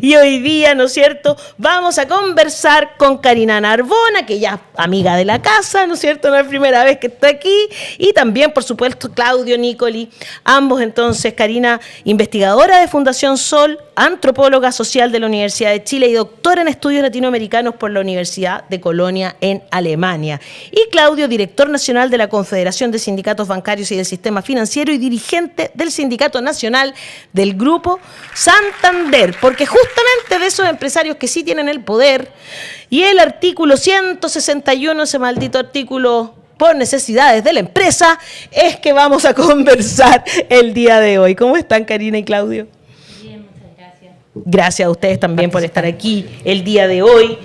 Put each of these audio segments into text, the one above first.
Y hoy día, ¿no es cierto?, vamos a conversar con Karina Narbona, que ya es amiga de la casa, ¿no es cierto?, no es la primera vez que está aquí, y también, por supuesto, Claudio Nicoli, ambos entonces, Karina, investigadora de Fundación Sol, antropóloga social de la Universidad de Chile y doctora en estudios latinoamericanos por la Universidad de Colonia en Alemania. Y Claudio, director nacional de la Confederación de Sindicatos Bancarios y del Sistema Financiero y dirigente del Sindicato Nacional del Grupo Santander, porque justamente de esos empresarios que sí tienen el poder y el artículo 161, ese maldito artículo por necesidades de la empresa, es que vamos a conversar el día de hoy. ¿Cómo están, Karina y Claudio? Bien, muchas gracias. Gracias a ustedes también por estar aquí el día de hoy.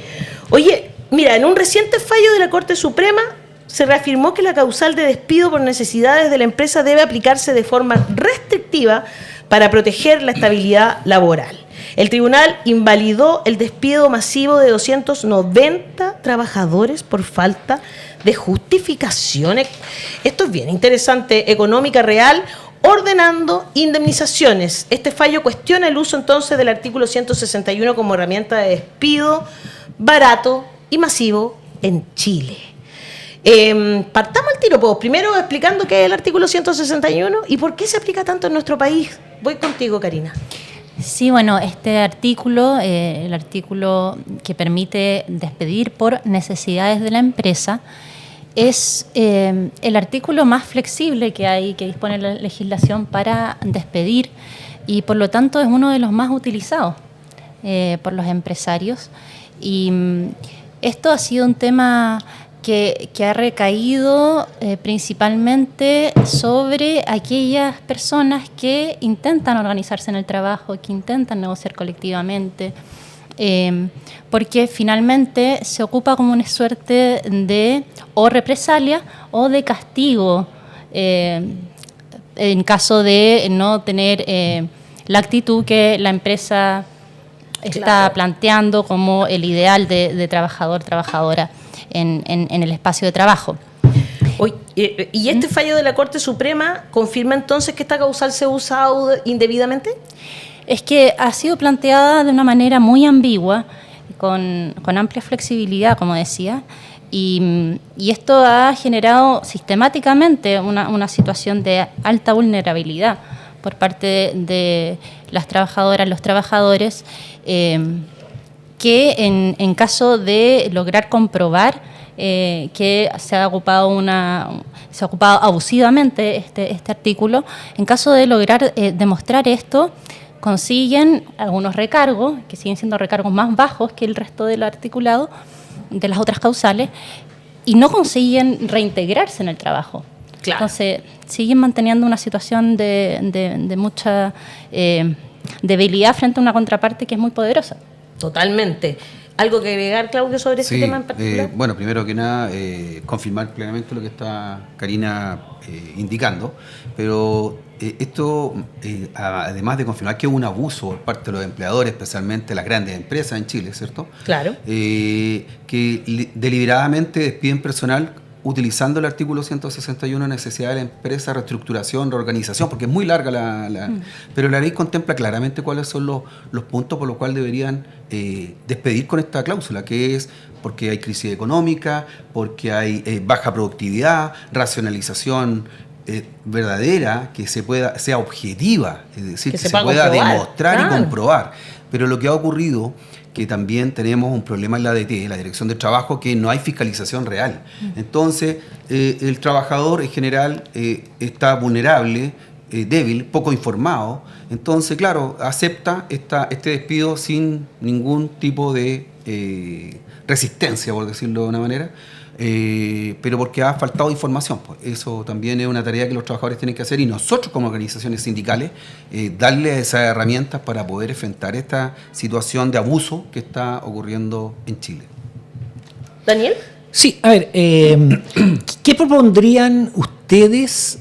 Oye, mira, en un reciente fallo de la Corte Suprema se reafirmó que la causal de despido por necesidades de la empresa debe aplicarse de forma restrictiva para proteger la estabilidad laboral. El tribunal invalidó el despido masivo de 290 trabajadores por falta de justificaciones. Esto es bien interesante, económica real, ordenando indemnizaciones. Este fallo cuestiona el uso entonces del artículo 161 como herramienta de despido barato y masivo en Chile. Partamos al tiro, pues. Primero explicando qué es el artículo 161 y por qué se aplica tanto en nuestro país. Voy contigo, Karina. Sí, bueno, este artículo, el artículo que permite despedir por necesidades de la empresa, es el artículo más flexible que hay, que dispone la legislación para despedir, y por lo tanto es uno de los más utilizados por los empresarios. Y esto ha sido un tema que ha recaído principalmente sobre aquellas personas que intentan organizarse en el trabajo, que intentan negociar colectivamente, porque finalmente se ocupa como una suerte de o represalia o de castigo en caso de no tener la actitud que la empresa está planteando como el ideal de trabajador, trabajadora en el espacio de trabajo. ¿Y este fallo de la Corte Suprema confirma entonces que esta causal se ha usado indebidamente? Es que ha sido planteada de una manera muy ambigua, con amplia flexibilidad, como decía, y esto ha generado sistemáticamente una situación de alta vulnerabilidad por parte de las trabajadoras, los trabajadores, que en caso de lograr comprobar que se ha ocupado abusivamente este artículo, en caso de lograr demostrar esto, consiguen algunos recargos, que siguen siendo recargos más bajos que el resto del articulado, de las otras causales, y no consiguen reintegrarse en el trabajo. Claro. Entonces, siguen manteniendo una situación de mucha debilidad frente a una contraparte que es muy poderosa. Totalmente. ¿Algo que agregar, Claudio, sobre este tema en particular? Bueno, primero que nada, confirmar plenamente lo que está Karina indicando, pero esto, además de confirmar que es un abuso por parte de los empleadores, especialmente las grandes empresas en Chile, ¿cierto? Claro. Que deliberadamente despiden personal utilizando el artículo 161, necesidad de la empresa, reestructuración, reorganización, porque es muy larga pero la ley contempla claramente cuáles son los puntos por los cuales deberían despedir con esta cláusula, que es porque hay crisis económica, porque hay baja productividad, racionalización verdadera, que sea objetiva, es decir, que se pueda demostrar y comprobar. Pero lo que ha ocurrido, que también tenemos un problema en la DT, la Dirección de Trabajo, que no hay fiscalización real. Entonces, el trabajador en general está vulnerable, débil, poco informado. Entonces, claro, acepta este despido sin ningún tipo de resistencia, por decirlo de una manera, pero porque ha faltado información. Pues eso también es una tarea que los trabajadores tienen que hacer, y nosotros como organizaciones sindicales darles esas herramientas para poder enfrentar esta situación de abuso que está ocurriendo en Chile. ¿Daniel? Sí, a ver, ¿qué propondrían ustedes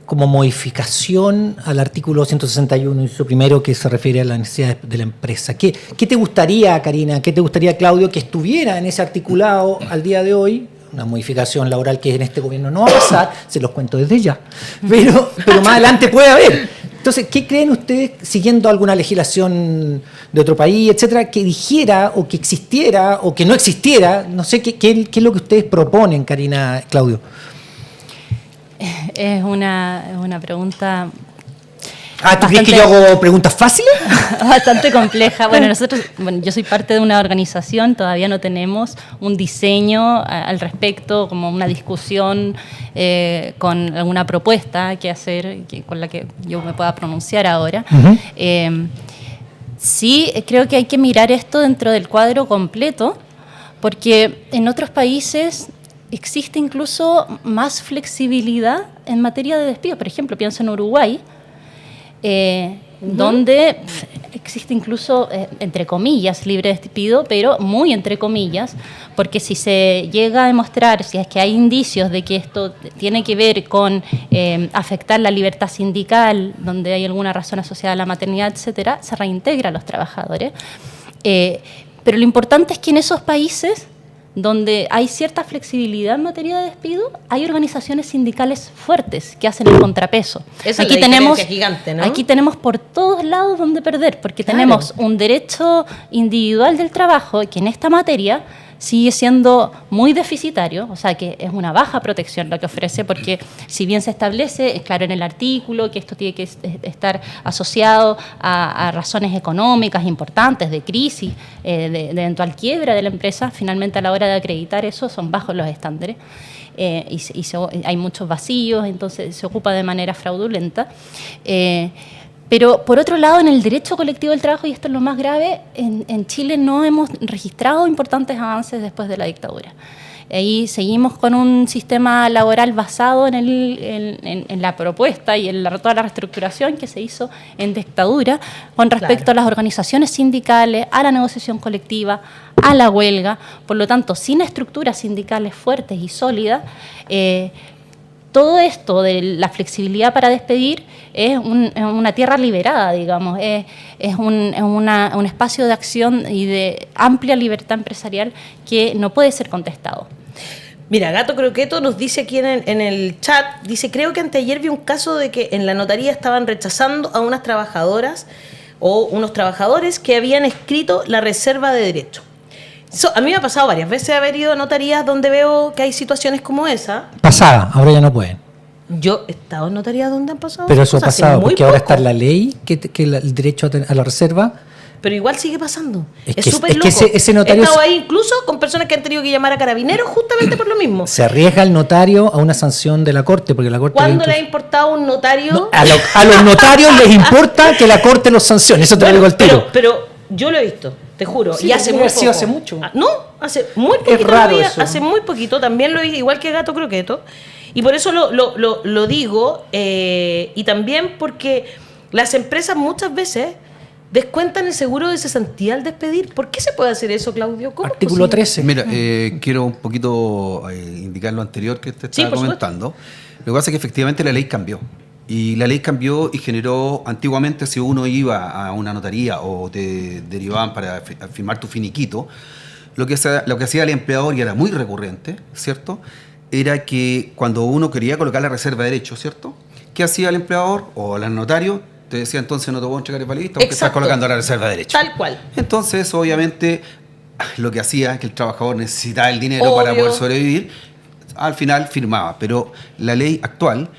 como modificación al artículo 161, inciso primero, que se refiere a las necesidades de la empresa? ¿Qué te gustaría, Karina, qué te gustaría, Claudio, que estuviera en ese articulado al día de hoy? Una modificación laboral que en este gobierno no va a pasar, se los cuento desde ya, pero más adelante puede haber. Entonces, ¿qué creen ustedes, siguiendo alguna legislación de otro país, etcétera, que dijera o que existiera o que no existiera? No sé, ¿qué es lo que ustedes proponen, Karina, Claudio? Es una pregunta ¿Tú crees que yo hago preguntas fáciles? bastante compleja. Bueno, yo soy parte de una organización, todavía no tenemos un diseño al respecto, como una discusión con alguna propuesta que hacer, con la que yo me pueda pronunciar ahora. Uh-huh. Sí, creo que hay que mirar esto dentro del cuadro completo, porque en otros países existe incluso más flexibilidad en materia de despido. Por ejemplo, pienso en Uruguay, donde existe incluso, entre comillas, libre despido, pero muy entre comillas, porque si se llega a demostrar, si es que hay indicios de que esto tiene que ver con afectar la libertad sindical, donde hay alguna razón asociada a la maternidad, etcétera, se reintegra a los trabajadores. Pero lo importante es que en esos países donde hay cierta flexibilidad en materia de despido, hay organizaciones sindicales fuertes que hacen el contrapeso. Esa es la diferencia gigante, ¿no? Aquí tenemos por todos lados donde perder, porque tenemos un derecho individual del trabajo que en esta materia sigue siendo muy deficitario, o sea que es una baja protección lo que ofrece, porque si bien se establece, es claro en el artículo, que esto tiene que estar asociado a razones económicas importantes, de crisis, de eventual quiebra de la empresa, finalmente a la hora de acreditar eso son bajos los estándares. Hay muchos vacíos, entonces se ocupa de manera fraudulenta. Pero, por otro lado, en el derecho colectivo del trabajo, y esto es lo más grave, en Chile no hemos registrado importantes avances después de la dictadura. Ahí seguimos con un sistema laboral basado en la propuesta y en toda la reestructuración que se hizo en dictadura con respecto a las organizaciones sindicales, a la negociación colectiva, a la huelga. Por lo tanto, sin estructuras sindicales fuertes y sólidas, todo esto de la flexibilidad para despedir es una tierra liberada, digamos, es un espacio de acción y de amplia libertad empresarial que no puede ser contestado. Mira, Gato Croqueto nos dice aquí en el chat, dice, creo que anteayer vi un caso de que en la notaría estaban rechazando a unas trabajadoras o unos trabajadores que habían escrito la reserva de derecho. A mí me ha pasado varias veces haber ido a notarías donde veo que hay situaciones como esa. Pasada, ahora ya no pueden. Yo he estado en notarías donde han pasado. Pero eso ha pasado porque ahora poco. está la ley que el derecho a la reserva. Pero igual sigue pasando. Es súper loco. Que ese notario he estado ahí incluso con personas que han tenido que llamar a carabineros justamente por lo mismo. Se arriesga el notario a una sanción de la Corte, porque la Corte... ¿Cuándo le ha importado un notario? No, a los notarios les importa que la Corte los sancione, eso te lo digo al tiro. Pero yo lo he visto, te juro. Sí, y hace muy poco. Hace mucho. No, hace muy poquito. Es raro eso. Hace muy poquito. También lo hice igual que Gato Croqueto. Y por eso lo digo. Y también porque las empresas muchas veces descuentan el seguro de cesantía al despedir. ¿Por qué se puede hacer eso, Claudio? ¿Cómo Artículo 13. Mira, quiero un poquito indicar lo anterior que te estaba comentando. Lo que pasa es que efectivamente la ley cambió. Y la ley cambió y generó, antiguamente si uno iba a una notaría o te derivaban para firmar tu finiquito, lo que hacía el empleador, y era muy recurrente, ¿cierto?, era que cuando uno quería colocar la reserva de derechos, ¿cierto?, ¿qué hacía el empleador o el notario? Te decía, entonces no te voy a entregar el validista porque estás colocando la reserva de derechos. Tal cual. Entonces, obviamente, lo que hacía es que el trabajador necesitaba el dinero para poder sobrevivir, al final firmaba. Pero la ley actual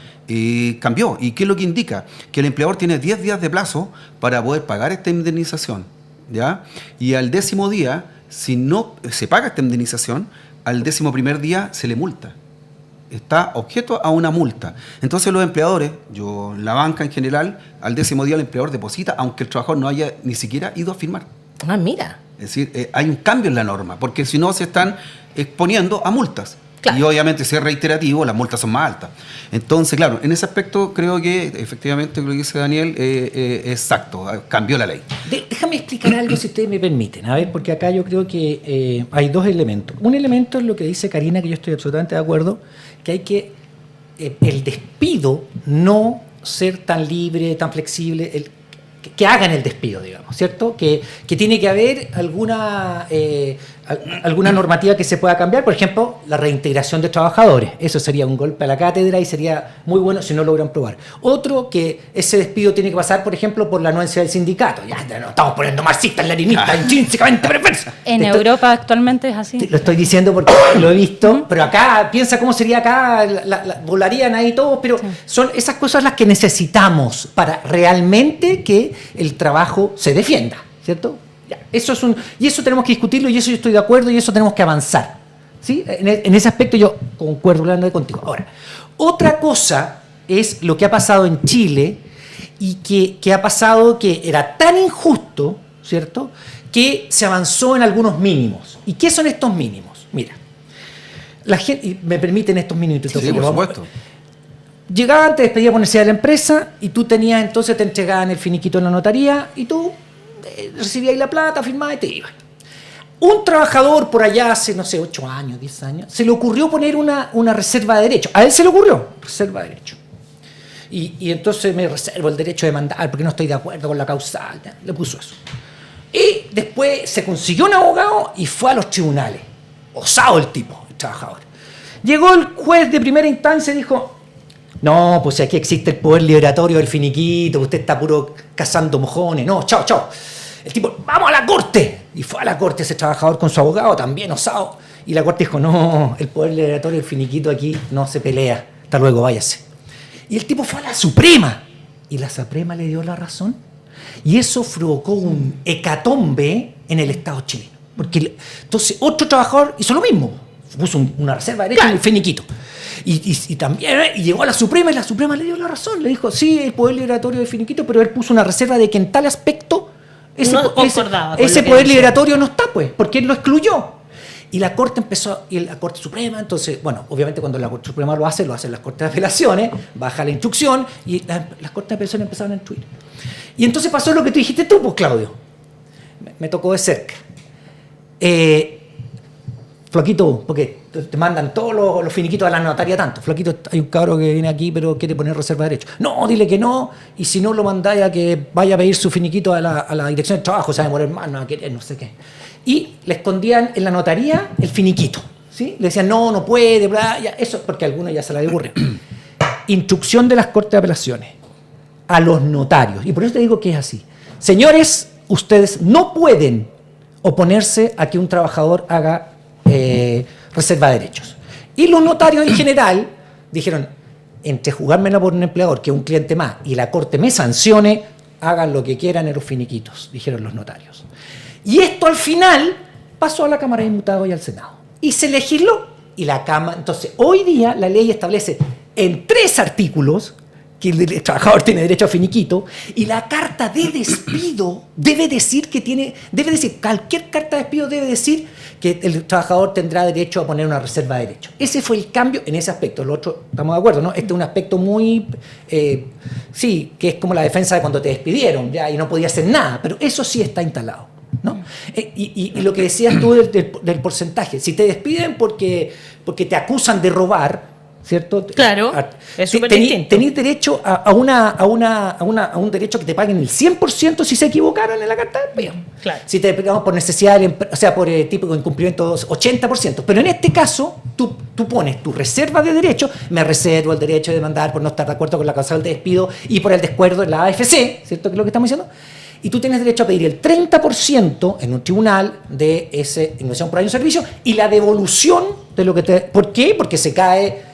cambió. ¿Y qué es lo que indica? Que el empleador tiene 10 días de plazo para poder pagar esta indemnización, ¿ya? Y al 10º día, si no se paga esta indemnización, al 11º día se le multa. Está objeto a una multa. Entonces los empleadores, la banca en general, al 10º día el empleador deposita, aunque el trabajador no haya ni siquiera ido a firmar. Ah, mira. Es decir, hay un cambio en la norma, porque si no se están exponiendo a multas. Claro. Y obviamente si es reiterativo, las multas son más altas. Entonces, claro, en ese aspecto creo que efectivamente lo que dice Daniel es exacto, cambió la ley. Déjame explicar algo si ustedes me permiten, a ver, porque acá yo creo que hay dos elementos. Un elemento es lo que dice Karina, que yo estoy absolutamente de acuerdo, que hay que el despido no ser tan libre, tan flexible, que hagan el despido, digamos, ¿cierto? Que tiene que haber alguna normativa que se pueda cambiar, por ejemplo, la reintegración de trabajadores. Eso sería un golpe a la cátedra y sería muy bueno si no logran probar. Otro, que ese despido tiene que pasar, por ejemplo, por la anuencia del sindicato. Ya no estamos poniendo marxistas, leninistas, intrínsecamente perversos. En Europa actualmente es así. Lo estoy diciendo porque lo he visto, pero acá, piensa cómo sería acá, volarían ahí todos, pero son esas cosas las que necesitamos para realmente que el trabajo se defienda, ¿cierto? Eso y eso tenemos que discutirlo, y eso yo estoy de acuerdo, y eso tenemos que avanzar, ¿sí? En ese aspecto yo concuerdo hablando contigo. Ahora, otra cosa es lo que ha pasado en Chile, y que ha pasado que era tan injusto, ¿cierto?, que se avanzó en algunos mínimos. ¿Y qué son estos mínimos? Mira, la gente, y me permiten estos minutos. Sí, por supuesto. Llegaban, te despedías por necesidad de la empresa, y tú tenías, entonces te entregaban el finiquito en la notaría, y tú recibías la plata, firmabas y te ibas. Un trabajador por allá hace, no sé, 8 años, 10 años, se le ocurrió poner una reserva de derecho. A él se le ocurrió, reserva de derecho. Y entonces me reservo el derecho de demandar porque no estoy de acuerdo con la causal. ¿Ya? Le puso eso. Y después se consiguió un abogado y fue a los tribunales. Osado el tipo, el trabajador. Llegó el juez de primera instancia y dijo: no, pues aquí existe el poder liberatorio del finiquito, usted está puro cazando mojones. No, chao, chao. El tipo, vamos a la corte. Y fue a la corte ese trabajador con su abogado, también osado. Y la corte dijo: no, el poder liberatorio del finiquito aquí no se pelea. Hasta luego, váyase. Y el tipo fue a la Suprema. Y la Suprema le dio la razón. Y eso provocó un hecatombe en el Estado chileno. Porque entonces otro trabajador hizo lo mismo. Puso una reserva de derecho en el finiquito. Y también y llegó a la Suprema, y la Suprema le dio la razón. Le dijo: sí, el poder liberatorio del finiquito, pero él puso una reserva de que en tal aspecto ese poder liberatorio no está, pues, porque él lo excluyó. Y la Corte empezó, y la Corte Suprema, entonces, bueno, obviamente cuando la Corte Suprema lo hacen las Cortes de Apelaciones, baja la instrucción, y las Cortes de Apelaciones empezaron a instruir. Y entonces pasó lo que tú dijiste tú, pues, Claudio. Me tocó de cerca. Flaquito, porque te mandan todos los finiquitos a la notaría tanto. Flaquito, hay un cabro que viene aquí pero quiere poner reserva de derecho. No, dile que no, y si no lo mandáis a que vaya a pedir su finiquito a la dirección de trabajo, o sea, demorar más, no va a querer, no sé qué. Y le escondían en la notaría el finiquito, ¿sí? Le decían: no puede, bla, ya, eso, porque a algunos ya se la ocurrió. Instrucción de las Cortes de Apelaciones a los notarios, y por eso te digo que es así. Señores, ustedes no pueden oponerse a que un trabajador haga reserva de derechos. Y los notarios en general dijeron: entre jugármela por un empleador, que es un cliente más, y la Corte me sancione, hagan lo que quieran en los finiquitos, dijeron los notarios. Y esto al final pasó a la Cámara de Diputados y al Senado. Y se legisló. Y la Cámara, entonces, hoy día la ley establece en 3 artículos que el trabajador tiene derecho a finiquito, y la carta de despido debe decir, cualquier carta de despido debe decir que el trabajador tendrá derecho a poner una reserva de derecho. Ese fue el cambio en ese aspecto. Lo otro, estamos de acuerdo, ¿no? Este es un aspecto muy, sí, que es como la defensa de cuando te despidieron, ya, y no podía hacer nada, pero eso sí está instalado, ¿no? Y lo que decías tú del porcentaje, si te despiden porque te acusan de robar, ¿cierto? Claro, es súper distinto. Tenés derecho a un derecho que te paguen el 100% si se equivocaron en la carta de despido. Claro. Si te pegamos por necesidad, o sea, por típico incumplimiento 80%. Pero en este caso, tú pones tu reserva de derecho: me reservo el derecho de demandar por no estar de acuerdo con la causal de despido y por el descuerdo en la AFC, ¿cierto? Que es lo que estamos diciendo. Y tú tienes derecho a pedir el 30% en un tribunal de esa inversión por año de servicio y la devolución de lo que te... ¿Por qué? Porque se cae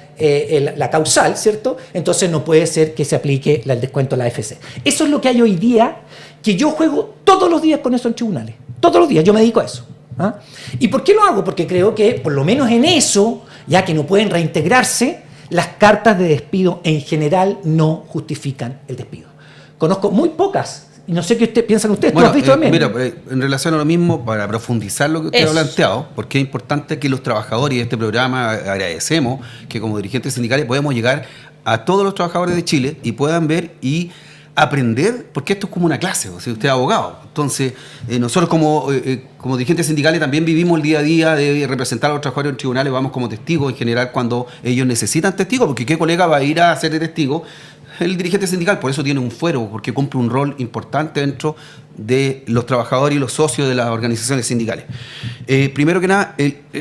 la causal, ¿cierto? Entonces no puede ser que se aplique el descuento a la AFC. Eso es lo que hay hoy día, que yo juego todos los días con eso en tribunales. Todos los días, yo me dedico a eso. ¿Ah? ¿Y por qué lo hago? Porque creo que, por lo menos en eso, ya que no pueden reintegrarse, las cartas de despido en general no justifican el despido. Conozco muy pocas. Y no sé qué piensan ustedes. Bueno, ¿tú has visto también? Mira, en relación a lo mismo, para profundizar lo que usted ha planteado, porque es importante que los trabajadores de este programa, agradecemos que como dirigentes sindicales podemos llegar a todos los trabajadores de Chile y puedan ver y aprender, porque esto es como una clase, o sea, usted es abogado. Entonces, nosotros como dirigentes sindicales también vivimos el día a día de representar a los trabajadores en tribunales, vamos como testigos en general cuando ellos necesitan testigos, porque ¿qué colega va a ir a ser de testigo? El dirigente sindical, por eso tiene un fuero, porque cumple un rol importante dentro de los trabajadores y los socios de las organizaciones sindicales. Primero que nada,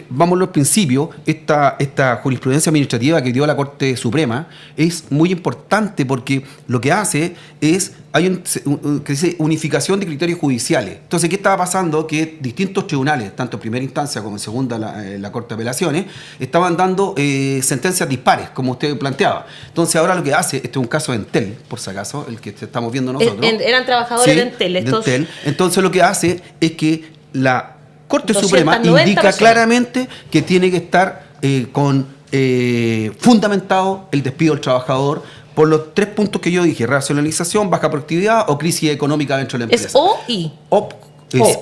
vamos a los principios, esta jurisprudencia administrativa que dio la Corte Suprema es muy importante porque lo que hace es, que dice unificación de criterios judiciales. Entonces, ¿qué estaba pasando? Que distintos tribunales, tanto en primera instancia como en segunda, la Corte de Apelaciones, estaban dando sentencias dispares, como usted planteaba. Entonces, ahora lo que hace, este es un caso de Entel, por si acaso, el que estamos viendo nosotros. Eran trabajadores de Entel. Entel. Entonces, lo que hace es que la Corte 290 Suprema indica personas. claramente que tiene que estar fundamentado el despido del trabajador por los 3 puntos que yo dije: racionalización, baja productividad o crisis económica dentro de la empresa. ¿Es O y? O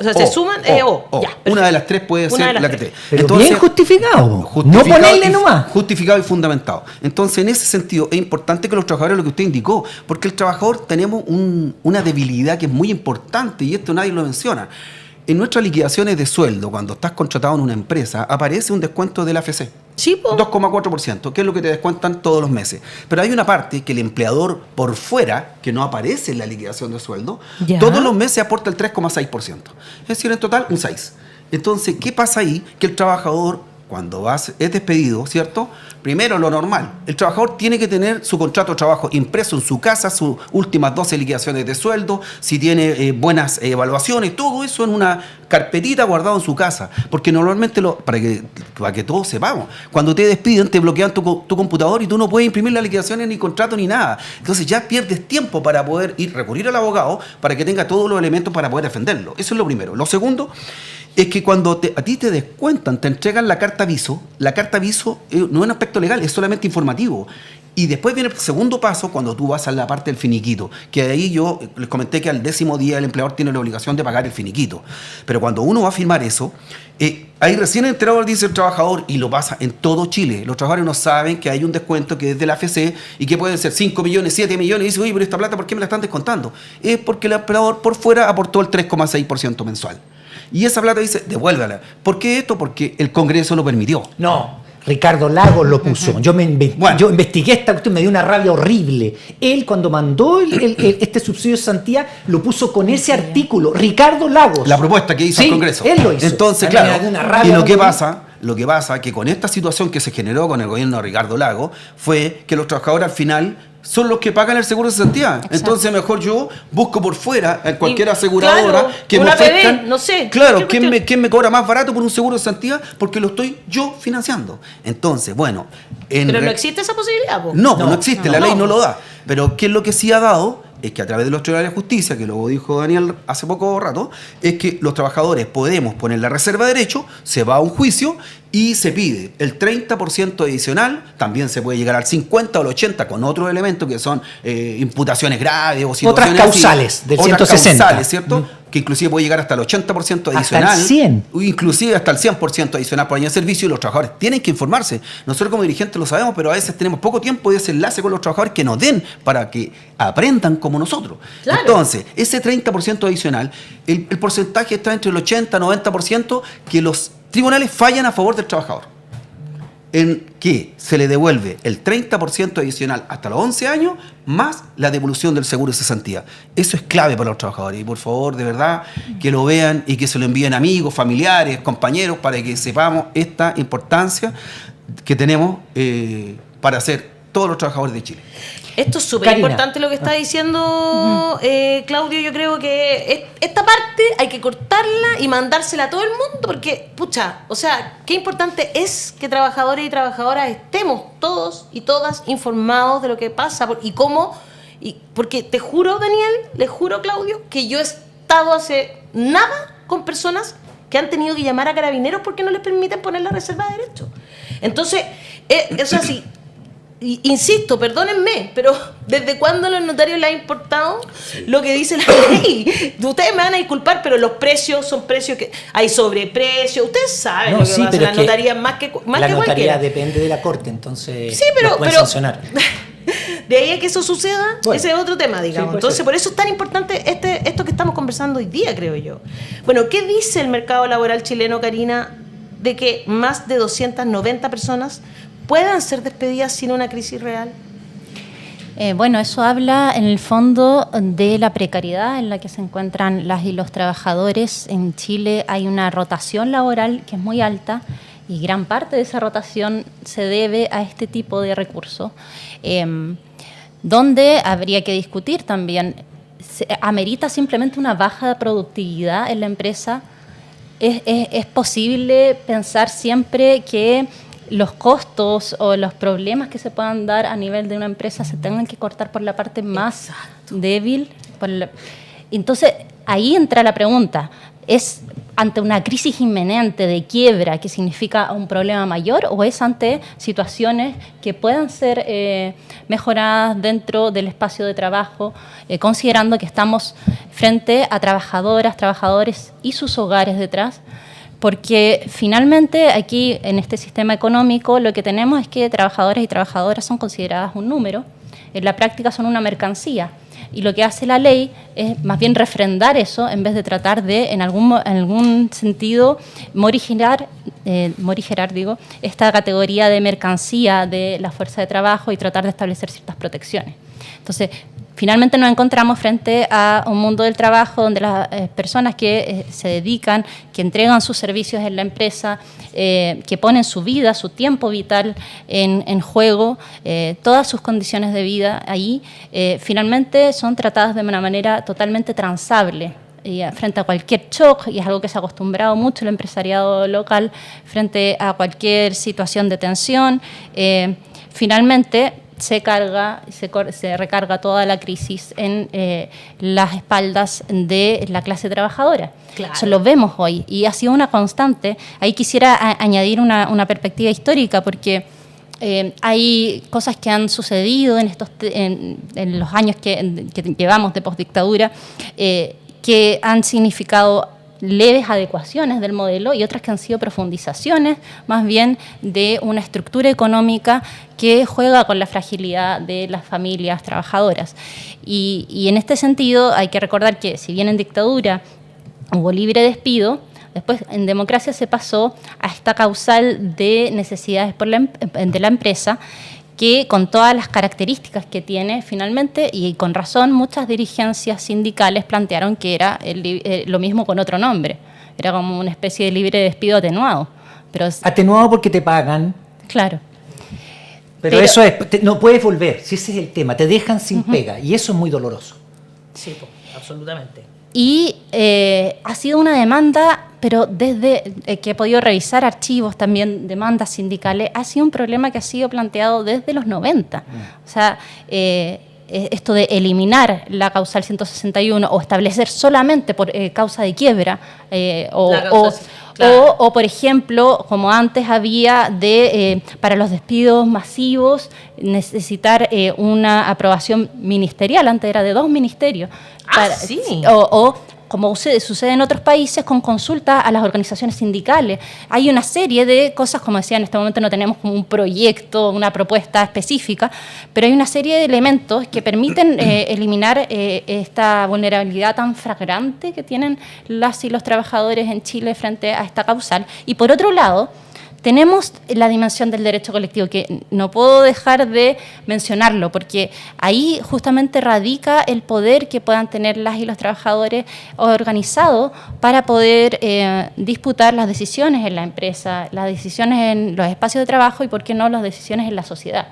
sea, se suman O. Ya, una de las 3 puede ser la que te. Pero Entonces, bien justificado. No ponerle nomás. Justificado y fundamentado. Entonces, en ese sentido, es importante que los trabajadores, lo que usted indicó, porque el trabajador tenemos una debilidad que es muy importante, y esto nadie lo menciona. En nuestras liquidaciones de sueldo, cuando estás contratado en una empresa, aparece un descuento del AFC. Sí, po. 2,4%, que es lo que te descuentan todos los meses. Pero hay una parte que el empleador por fuera, que no aparece en la liquidación de sueldo, Ya. todos los meses aporta el 3,6%. Es decir, en total un 6%. Entonces, ¿qué pasa ahí? Que el trabajador, cuando es despedido, ¿cierto? Primero, lo normal. El trabajador tiene que tener su contrato de trabajo impreso en su casa, sus últimas 12 liquidaciones de sueldo, si tiene buenas evaluaciones, todo eso en una carpetita guardado en su casa. Porque normalmente, para que todos sepamos, cuando te despiden, te bloquean tu computador y tú no puedes imprimir las liquidaciones, ni contrato, ni nada. Entonces ya pierdes tiempo para poder recurrir al abogado para que tenga todos los elementos para poder defenderlo. Eso es lo primero. Lo segundo es que cuando a ti te descuentan, te entregan la carta aviso no es un aspecto legal, es solamente informativo. Y después viene el segundo paso, cuando tú vas a la parte del finiquito, que ahí yo les comenté que al 10º día el empleador tiene la obligación de pagar el finiquito. Pero cuando uno va a firmar eso, ahí recién enterado dice el trabajador, y lo pasa en todo Chile. Los trabajadores no saben que hay un descuento que es de la AFC y que pueden ser 5 millones, 7 millones, y dicen: oye, pero esta plata, ¿por qué me la están descontando? Es porque el empleador por fuera aportó el 3,6% mensual. Y esa plata dice: devuélvala. ¿Por qué esto? Porque el Congreso lo permitió. No, Ricardo Lagos lo puso. Yo investigué esta cuestión, me dio una rabia horrible. Él, cuando mandó este subsidio de cesantía, lo puso con ese artículo. Ricardo Lagos. La propuesta que hizo el Congreso. Él lo hizo. Entonces, A mí me claro, da una rabia y lo que pasa es que con esta situación que se generó con el gobierno de Ricardo Lagos fue que los trabajadores al final son los que pagan el seguro de cesantía. Exacto. Entonces mejor yo busco por fuera en cualquier aseguradora, claro, que me una ofrezcan, PB, no sé, claro, cualquier ¿quién me cobra más barato por un seguro de cesantía? Porque lo estoy yo financiando. Entonces, bueno, Pero no existe esa posibilidad, po. no existe, la ley no lo da. Pero ¿qué es lo que sí ha dado? Es que a través de los tribunales de justicia, que lo dijo Daniel hace poco rato, es que los trabajadores podemos poner la reserva de derecho, se va a un juicio y se pide el 30% adicional, también se puede llegar al 50 o al 80 con otros elementos que son imputaciones graves o situaciones otras causales así. del Otras 160. causales, ¿cierto? Que inclusive puede llegar hasta el 80% adicional. Hasta el 100. Inclusive hasta el 100% adicional por año de servicio, y los trabajadores tienen que informarse. Nosotros como dirigentes lo sabemos, pero a veces tenemos poco tiempo de ese enlace con los trabajadores que nos den para que aprendan como nosotros. Claro. Entonces, ese 30% adicional, el porcentaje está entre el 80 y 90% que los tribunales fallan a favor del trabajador, en que se le devuelve el 30% adicional hasta los 11 años, más la devolución del seguro de cesantía. Eso es clave para los trabajadores, y por favor, de verdad, que lo vean y que se lo envíen amigos, familiares, compañeros, para que sepamos esta importancia que tenemos para hacer todos los trabajadores de Chile. Esto es súper Karina. importante lo que está diciendo Claudio. Yo creo que esta parte hay que cortarla y mandársela a todo el mundo, porque, pucha, o sea, qué importante es que trabajadores y trabajadoras estemos todos y todas informados de lo que pasa y cómo. Porque te juro, Daniel, le juro, Claudio, que yo he estado hace nada con personas que han tenido que llamar a carabineros porque no les permiten poner la reserva de derecho. Entonces, o sea, sí. Insisto, perdónenme, pero ¿desde cuándo a los notarios les ha importado lo que dice la ley? Ustedes me van a disculpar, pero los precios son precios que hay sobreprecio. Ustedes saben lo que pasa en las notarías más que la notaría cualquiera. depende de la corte, entonces Sí, pero pueden sancionar. de ahí a que eso suceda, Bueno, ese es otro tema, digamos. sí, puede Entonces, ser. por eso es tan importante esto que estamos conversando hoy día, creo yo. Bueno, ¿qué dice el mercado laboral chileno, Karina, de que más de 290 personas puedan ser despedidas sin una crisis real? Bueno, eso habla en el fondo de la precariedad en la que se encuentran las y los trabajadores. En Chile hay una rotación laboral que es muy alta y gran parte de esa rotación se debe a este tipo de recursos, donde habría que discutir también, ¿amerita simplemente una baja productividad en la empresa? ¿Es posible pensar siempre que los costos o los problemas que se puedan dar a nivel de una empresa se tengan que cortar por la parte más débil? Entonces, ahí entra la pregunta. ¿Es ante una crisis inminente de quiebra que significa un problema mayor o es ante situaciones que puedan ser mejoradas dentro del espacio de trabajo, considerando que estamos frente a trabajadoras, trabajadores y sus hogares detrás? Porque finalmente aquí en este sistema económico lo que tenemos es que trabajadores y trabajadoras son consideradas un número, en la práctica son una mercancía. Y lo que hace la ley es más bien refrendar eso en vez de tratar de, en algún sentido, morigerar esta categoría de mercancía de la fuerza de trabajo y tratar de establecer ciertas protecciones. Entonces, finalmente nos encontramos frente a un mundo del trabajo donde las personas que se dedican, que entregan sus servicios en la empresa, que ponen su vida, su tiempo vital en juego, todas sus condiciones de vida ahí, finalmente son tratadas de una manera totalmente transable. Y frente a cualquier shock, y es algo que se ha acostumbrado mucho el empresariado local, frente a cualquier situación de tensión, finalmente se recarga toda la crisis en las espaldas de la clase trabajadora. Claro. Eso lo vemos hoy y ha sido una constante. Ahí quisiera añadir una perspectiva histórica porque hay cosas que han sucedido en los años que llevamos de postdictadura que han significado leves adecuaciones del modelo y otras que han sido profundizaciones más bien de una estructura económica que juega con la fragilidad de las familias trabajadoras. Y en este sentido hay que recordar que si bien en dictadura hubo libre despido, después en democracia se pasó a esta causal de necesidades de la empresa, que con todas las características que tiene finalmente, y con razón, muchas dirigencias sindicales plantearon que era lo mismo con otro nombre. Era como una especie de libre despido atenuado. Pero atenuado porque te pagan. Claro. Pero eso no puedes volver, si ese es el tema. Te dejan sin pega y eso es muy doloroso. Sí, absolutamente. Y ha sido una demanda, pero desde que he podido revisar archivos también, demandas sindicales, ha sido un problema que ha sido planteado desde los 90. O sea, esto de eliminar la causal 161 o establecer solamente por causa de quiebra o, por ejemplo, como antes había para los despidos masivos, necesitar una aprobación ministerial, antes era de 2 ministerios. Sí. O como sucede en otros países, con consulta a las organizaciones sindicales. Hay una serie de cosas, como decía, en este momento no tenemos como un proyecto, una propuesta específica, pero hay una serie de elementos que permiten eliminar esta vulnerabilidad tan flagrante que tienen las y los trabajadores en Chile frente a esta causal. Y por otro lado, tenemos la dimensión del derecho colectivo, que no puedo dejar de mencionarlo, porque ahí justamente radica el poder que puedan tener las y los trabajadores organizados para poder disputar las decisiones en la empresa, las decisiones en los espacios de trabajo y, por qué no, las decisiones en la sociedad.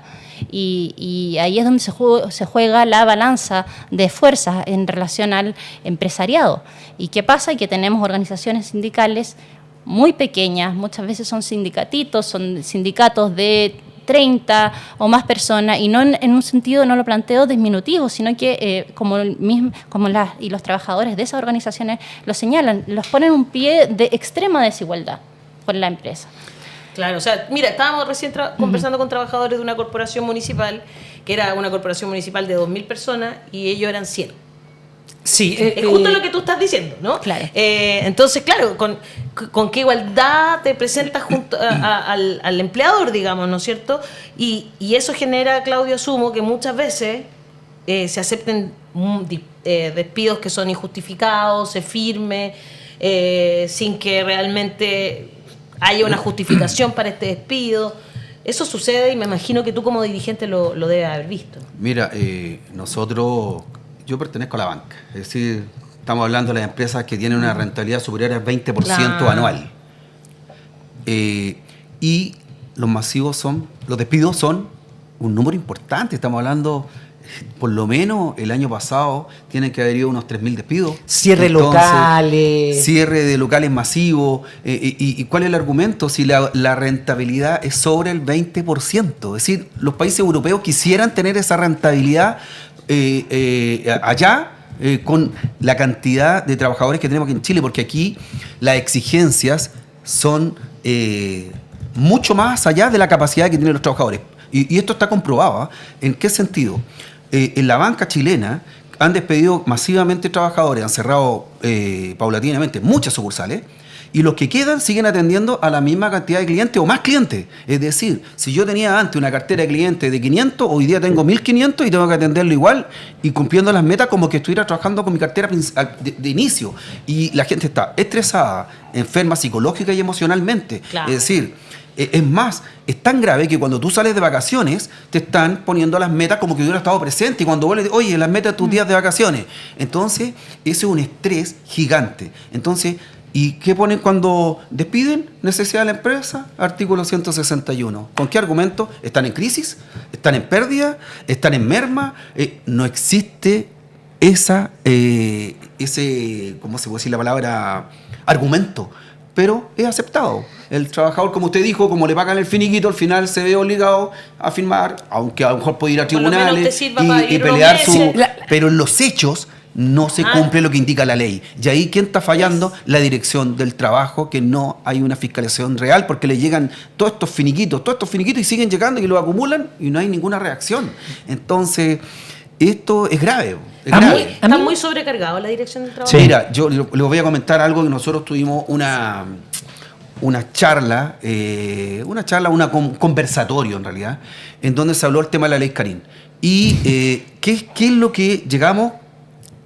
Y ahí es donde se juega la balanza de fuerzas en relación al empresariado. ¿Y qué pasa? Que tenemos organizaciones sindicales muy pequeñas, muchas veces son sindicatos de 30 o más personas, y no en un sentido, no lo planteo disminutivo, sino que como y los trabajadores de esas organizaciones lo señalan, los ponen un pie de extrema desigualdad con la empresa. Claro, o sea, mira, estábamos recién conversando con trabajadores de una corporación municipal, que era una corporación municipal de 2.000 personas, y ellos eran 100. Sí, es justo lo que tú estás diciendo, ¿no? Claro. Entonces, claro, con qué igualdad te presentas junto al empleador, digamos, ¿no es cierto? Y eso genera, Claudio, asumo que muchas veces se acepten despidos que son injustificados, se firme, sin que realmente haya una justificación para este despido. Eso sucede y me imagino que tú como dirigente lo debes haber visto. Mira, yo pertenezco a la banca, es decir, estamos hablando de las empresas que tienen una rentabilidad superior al 20% Claro. anual. Y los despidos son un número importante, estamos hablando, por lo menos el año pasado tienen que haber ido unos 3.000 despidos. Cierre locales. Cierre de locales masivos. ¿Y cuál es el argumento? Si la rentabilidad es sobre el 20%. Es decir, los países europeos quisieran tener esa rentabilidad allá, con la cantidad de trabajadores que tenemos aquí en Chile, porque aquí las exigencias son mucho más allá de la capacidad que tienen los trabajadores. Y esto está comprobado. ¿En qué sentido? En la banca chilena han despedido masivamente trabajadores, han cerrado paulatinamente muchas sucursales, y los que quedan siguen atendiendo a la misma cantidad de clientes o más clientes. Es decir, si yo tenía antes una cartera de clientes de 500, hoy día tengo 1.500 y tengo que atenderlo igual y cumpliendo las metas como que estuviera trabajando con mi cartera de inicio. Y la gente está estresada, enferma psicológica y emocionalmente. Claro. Es decir, es más, es tan grave que cuando tú sales de vacaciones te están poniendo las metas como que hubiera estado presente, y cuando vuelves, oye, las metas de tus días de vacaciones. Entonces, eso es un estrés gigante. Entonces, ¿y qué ponen cuando despiden? Necesidad de la empresa, artículo 161. ¿Con qué argumento? ¿Están en crisis? ¿Están en pérdida? ¿Están en merma? No existe ese, ¿cómo se puede decir la palabra? Argumento. Pero es aceptado. El trabajador, como usted dijo, como le pagan el finiquito, al final se ve obligado a firmar, aunque a lo mejor puede ir a Por lo menos te tribunales sirva para y ir unos pelear meses. Pero en los hechos no se cumple lo que indica la ley. Y ahí, ¿quién está fallando? La Dirección del Trabajo, que no hay una fiscalización real, porque le llegan todos estos finiquitos y siguen llegando y los acumulan y no hay ninguna reacción. Entonces, esto es grave. Es grave. Está muy sobrecargado la dirección del trabajo. Sí. Mira, yo les voy a comentar algo que nosotros tuvimos una charla, un conversatorio en realidad, en donde se habló el tema de la ley Carín. Y ¿qué es lo que llegamos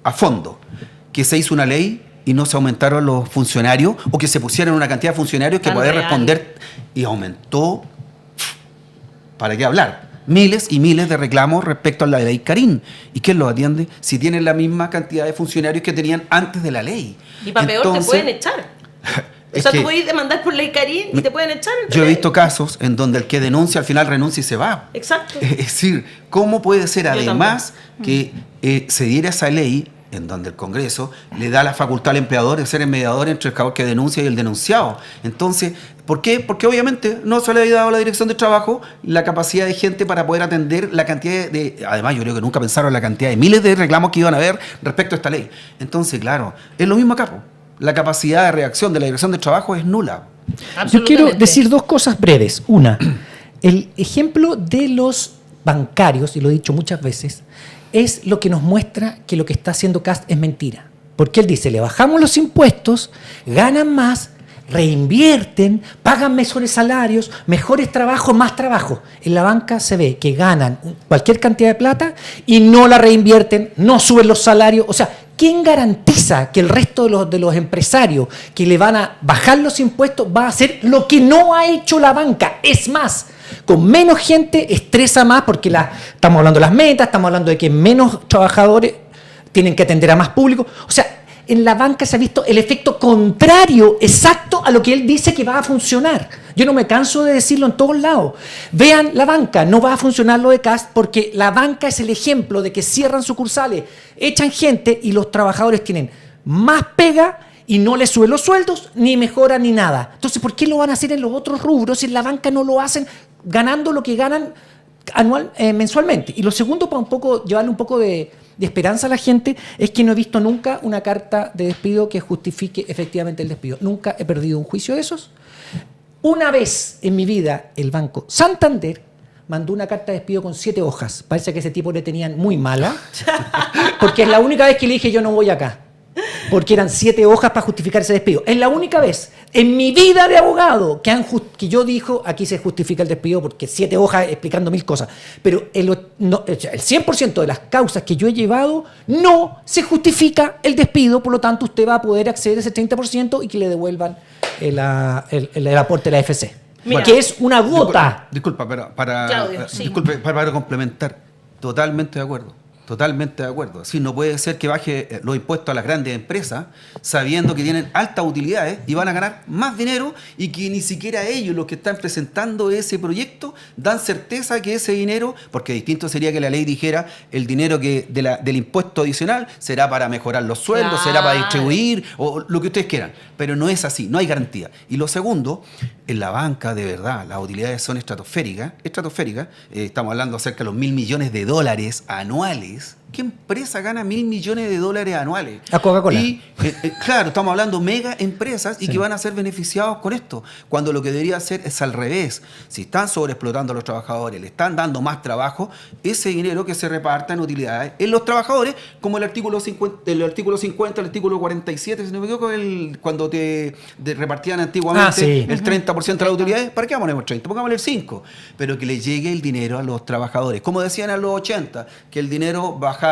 a fondo? Que se hizo una ley y no se aumentaron los funcionarios, o que se pusieron una cantidad de funcionarios que Tan poder real. responder, y aumentó, ¿para qué hablar? Miles y miles de reclamos respecto a la ley Carín. ¿Y quién los atiende? Si tienen la misma cantidad de funcionarios que tenían antes de la ley. Y para peor te Entonces, pueden echar. O es sea, que tú puedes demandar por ley Carín y te pueden echar. yo he visto casos en donde el que denuncia al final renuncia y se va. Exacto. Es decir, ¿cómo puede ser Yo además que se diera esa ley en donde el Congreso le da la facultad al empleador de ser el mediador entre el trabajador que denuncia y el denunciado? Entonces, ¿por qué? Porque obviamente no se le había dado a la Dirección de Trabajo la capacidad de gente para poder atender la cantidad de... Además, yo creo que nunca pensaron la cantidad de miles de reclamos que iban a haber respecto a esta ley. Entonces, claro, es lo mismo acá, po. La capacidad de reacción de la Dirección de Trabajo es nula. Yo quiero decir dos cosas breves. Una, el ejemplo de los bancarios, y lo he dicho muchas veces, es lo que nos muestra que lo que está haciendo Kast es mentira. Porque él dice, le bajamos los impuestos, ganan más, reinvierten, pagan mejores salarios, mejores trabajos, más trabajo. En la banca se ve que ganan cualquier cantidad de plata y no la reinvierten, no suben los salarios. O sea, ¿quién garantiza que el resto de los empresarios que le van a bajar los impuestos va a hacer lo que no ha hecho la banca? Es más, con menos gente estresa más porque estamos hablando de las metas, estamos hablando de que menos trabajadores tienen que atender a más público. O sea, en la banca se ha visto el efecto contrario exacto a lo que él dice que va a funcionar. Yo no me canso de decirlo en todos lados. Vean la banca, no va a funcionar lo de Kast porque la banca es el ejemplo de que cierran sucursales, echan gente y los trabajadores tienen más pega y no les suben los sueldos, ni mejoran ni nada. Entonces, ¿por qué lo van a hacer en los otros rubros si en la banca no lo hacen ganando lo que ganan mensualmente? Y lo segundo, para llevarle un poco de esperanza a la gente, es que no he visto nunca una carta de despido que justifique efectivamente el despido. Nunca he perdido un juicio de esos. Una vez en mi vida, el Banco Santander mandó una carta de despido con 7 hojas. Parece que ese tipo le tenían muy mala, porque es la única vez que le dije yo no voy acá. Porque eran 7 hojas para justificar ese despido. Es la única vez en mi vida de abogado que yo dijo aquí se justifica el despido porque 7 hojas explicando 1000 cosas. Pero el 100% de las causas que yo he llevado no se justifica el despido, por lo tanto usted va a poder acceder a ese 30% y que le devuelvan el aporte de la AFC. Mira. que es una gota. Disculpa, pero para, Claudio, sí. disculpe, para complementar, totalmente de acuerdo. Totalmente de acuerdo. Sí, no puede ser que baje los impuestos a las grandes empresas sabiendo que tienen altas utilidades y van a ganar más dinero y que ni siquiera ellos, los que están presentando ese proyecto, dan certeza que ese dinero, porque distinto sería que la ley dijera el dinero que del impuesto adicional será para mejorar los sueldos, será para distribuir o lo que ustedes quieran. Pero no es así, no hay garantía. Y lo segundo, en la banca, de verdad, las utilidades son estratosféricas. Estamos hablando acerca de los $1.000 millones anuales. ¿Qué empresa gana $1.000 millones anuales? La Coca-Cola. Y, claro, estamos hablando mega empresas y que van a ser beneficiados con esto, cuando lo que debería ser es al revés. Si están sobreexplotando a los trabajadores, le están dando más trabajo, ese dinero que se reparta en utilidades en los trabajadores, como el artículo 50, el artículo 47, si no me equivoco, cuando te repartían antiguamente el 30% de las utilidades. ¿Para qué vamos a poner 30? Pongámosle el 5. Pero que le llegue el dinero a los trabajadores. Como decían en los 80, que el dinero bajara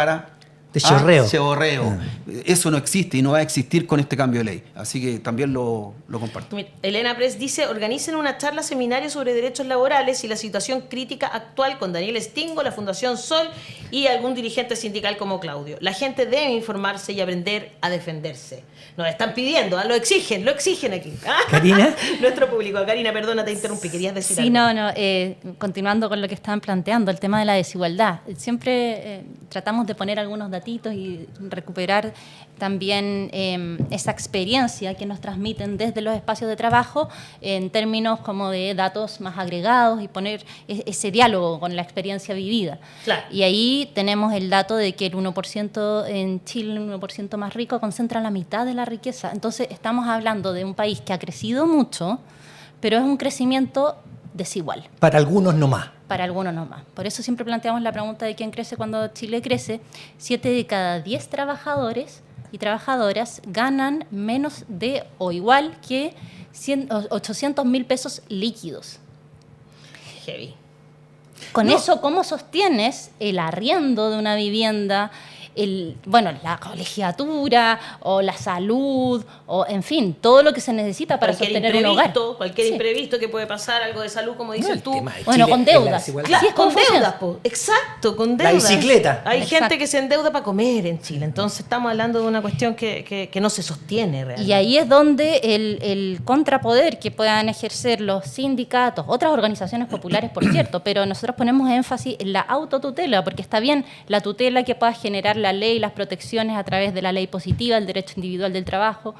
de chorreo. Chorreo. Eso no existe y no va a existir con este cambio de ley. Así que también lo comparto. Elena Press dice, organicen una charla seminario sobre derechos laborales y la situación crítica actual con Daniel Stingo, la Fundación Sol y algún dirigente sindical como Claudio. La gente debe informarse y aprender a defenderse. Nos están pidiendo, lo exigen aquí. ¿Karina? Nuestro público. Karina, perdona, te interrumpí, querías decir algo. Sí, continuando con lo que estaban planteando, el tema de la desigualdad. Siempre tratamos de poner algunos datitos y recuperar también esa experiencia que nos transmiten desde los espacios de trabajo en términos como de datos más agregados y poner ese diálogo con la experiencia vivida. Claro. Y ahí tenemos el dato de que el 1% en Chile, el 1% más rico, concentra la mitad de la riqueza. Entonces estamos hablando de un país que ha crecido mucho, pero es un crecimiento desigual. Para algunos no más. Para algunos no más. Por eso siempre planteamos la pregunta de quién crece cuando Chile crece. 7 de cada 10 trabajadores y trabajadoras ganan menos de o igual que 800.000 pesos líquidos. Heavy. Con eso, ¿cómo sostienes el arriendo de una vivienda? La colegiatura o la salud o, en fin, todo lo que se necesita para sostener un hogar. Cualquier imprevisto que puede pasar, algo de salud, como dices tú. Bueno, con deudas. Claro, sí, con deudas, po. Exacto, con deudas. La bicicleta. Hay gente que se endeuda para comer en Chile, entonces estamos hablando de una cuestión que no se sostiene realmente. Y ahí es donde el contrapoder que puedan ejercer los sindicatos, otras organizaciones populares, por cierto, pero nosotros ponemos énfasis en la autotutela, porque está bien la tutela que pueda generar la ley, las protecciones a través de la ley positiva, el derecho individual del trabajo,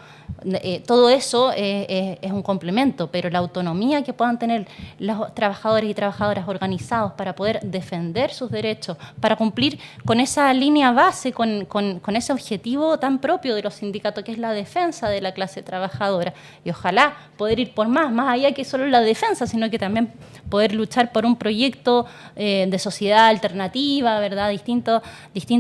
todo eso es un complemento, pero la autonomía que puedan tener los trabajadores y trabajadoras organizados para poder defender sus derechos, para cumplir con esa línea base, con ese objetivo tan propio de los sindicatos, que es la defensa de la clase trabajadora, y ojalá poder ir por más allá que solo la defensa, sino que también poder luchar por un proyecto de sociedad alternativa, ¿verdad? Distinta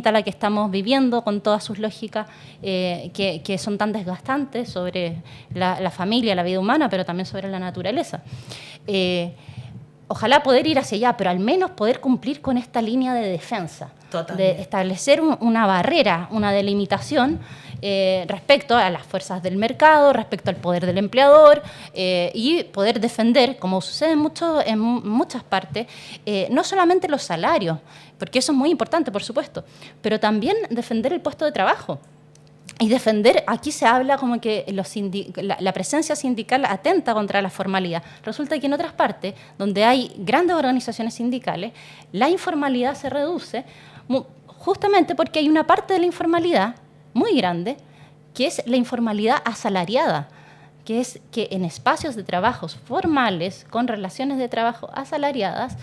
a la que estamos viviendo, con todas sus lógicas que son tan desgastantes sobre la familia, la vida humana, pero también sobre la naturaleza. Ojalá poder ir hacia allá, pero al menos poder cumplir con esta línea de defensa. Totalmente. De establecer una barrera, una delimitación respecto a las fuerzas del mercado, respecto al poder del empleador y poder defender, como sucede en muchas partes, no solamente los salarios, porque eso es muy importante, por supuesto, pero también defender el puesto de trabajo. Y defender, aquí se habla como que la presencia sindical atenta contra la formalidad. Resulta que en otras partes, donde hay grandes organizaciones sindicales, la informalidad se reduce justamente porque hay una parte de la informalidad muy grande, que es la informalidad asalariada, que es que en espacios de trabajos formales, con relaciones de trabajo asalariadas,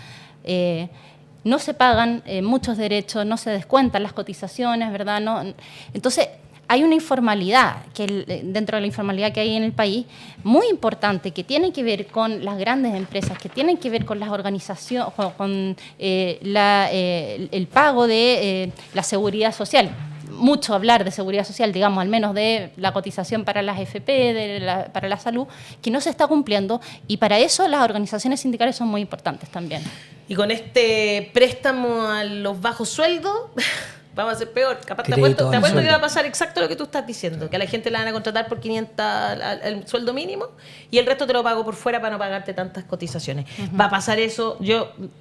no se pagan muchos derechos, no se descuentan las cotizaciones, ¿verdad? Entonces, hay una informalidad, dentro de la informalidad que hay en el país, muy importante, que tiene que ver con las grandes empresas, que tienen que ver con las organizaciones, con el pago de la seguridad social. Mucho hablar de seguridad social, digamos, al menos de la cotización para las FP, para la salud, que no se está cumpliendo, y para eso las organizaciones sindicales son muy importantes también. Y con este préstamo a los bajos sueldos, vamos a hacer peor. Capaz te Crédito apuesto al que sueldo. va a pasar exacto lo que tú estás diciendo, que a la gente la van a contratar por 500 el sueldo mínimo y el resto te lo pago por fuera para no pagarte tantas cotizaciones. Va a pasar eso,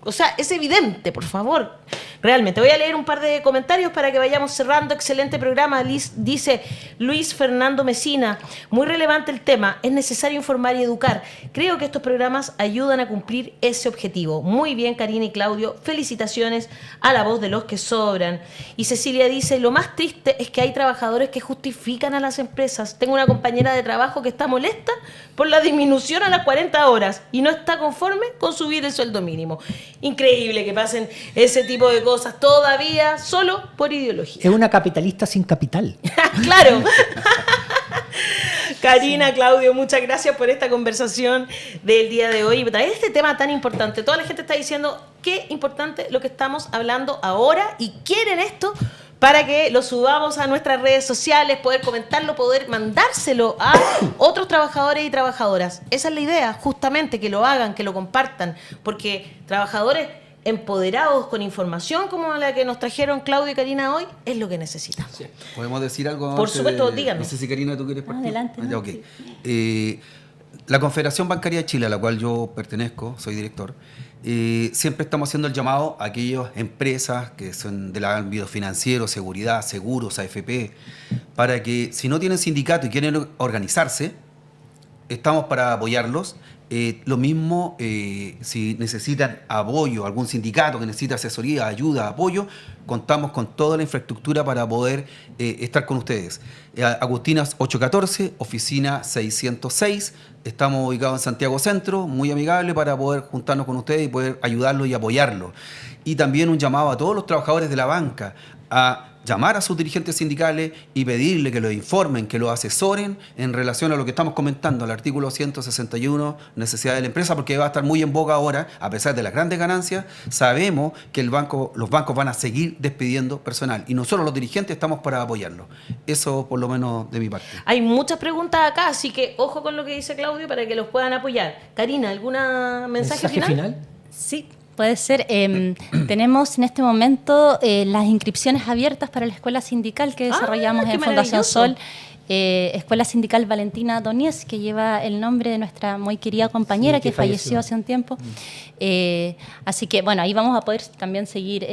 o sea, es evidente, por favor. Realmente, voy a leer un par de comentarios para que vayamos cerrando. Excelente programa, dice Luis Fernando Mesina. Muy relevante el tema, es necesario informar y educar. Creo que estos programas ayudan a cumplir ese objetivo. Muy bien, Karina y Claudio, felicitaciones a la voz de los que sobran. Y Cecilia dice, lo más triste es que hay trabajadores que justifican a las empresas. Tengo una compañera de trabajo que está molesta por la disminución a las 40 horas y no está conforme con subir el sueldo mínimo. Increíble que pasen ese tipo de cosas todavía solo por ideología. Es una capitalista sin capital. Claro. Karina, Claudio, muchas gracias por esta conversación del día de hoy. Este tema tan importante, toda la gente está diciendo qué importante lo que estamos hablando ahora y quieren esto para que lo subamos a nuestras redes sociales, poder comentarlo, poder mandárselo a otros trabajadores y trabajadoras. Esa es la idea, justamente, que lo hagan, que lo compartan, porque trabajadores empoderados con información como la que nos trajeron Claudio y Karina hoy, es lo que necesitamos. Sí. ¿Podemos decir algo? Por antes supuesto, de- dígame. No sé si Karina, tú quieres partir. Adelante, Ah, ya, ¿no? ok. La Confederación Bancaria de Chile, a la cual yo pertenezco, soy director, siempre estamos haciendo el llamado a aquellas empresas que son del ámbito financiero, seguridad, seguros, AFP, para que si no tienen sindicato y quieren organizarse, estamos para apoyarlos. Lo mismo, si necesitan apoyo, algún sindicato que necesita asesoría, ayuda, apoyo, contamos con toda la infraestructura para poder estar con ustedes. Agustinas 814, oficina 606, estamos ubicados en Santiago Centro, muy amigable para poder juntarnos con ustedes y poder ayudarlos y apoyarlos. Y también un llamado a todos los trabajadores de la banca a llamar a sus dirigentes sindicales y pedirle que los informen, que los asesoren en relación a lo que estamos comentando, al artículo 161, necesidad de la empresa, porque va a estar muy en boga ahora, a pesar de las grandes ganancias. Sabemos que los bancos van a seguir despidiendo personal y nosotros los dirigentes estamos para apoyarlos. Eso por lo menos de mi parte. Hay muchas preguntas acá, así que ojo con lo que dice Claudio para que los puedan apoyar. Karina, ¿algún mensaje final? Sí, puede ser. Tenemos en este momento las inscripciones abiertas para la escuela sindical que desarrollamos qué en Fundación maravilloso. Sol. Escuela Sindical Valentina Doñez, que lleva el nombre de nuestra muy querida compañera Sí, que que falleció falleció hace un tiempo. Así que, bueno, ahí vamos a poder también seguir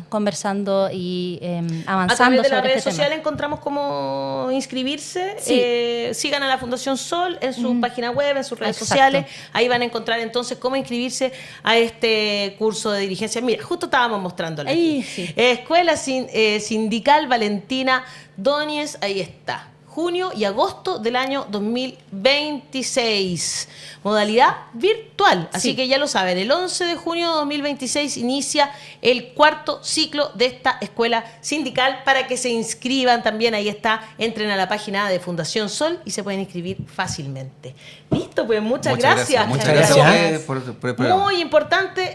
conversando y A avanzando través de las sobre redes este sociales tema. encontramos cómo inscribirse. Sí. Sigan a la Fundación Sol en su página web, en sus redes Exacto. sociales. Ahí van a encontrar entonces cómo inscribirse a este curso de dirigencia. Mira, justo estábamos mostrándola. Ahí, aquí. sí. Escuela Sindical Valentina Doñez, ahí está. Junio y agosto del año 2026. Modalidad virtual. Así Sí. que ya lo saben, el 11 de junio de 2026 inicia el cuarto ciclo de esta escuela sindical para que se inscriban también. Ahí está, entren a la página de Fundación Sol y se pueden inscribir fácilmente. Listo, pues muchas gracias. Muchas Muchas gracias a gracias. ustedes por el programa. Muy importante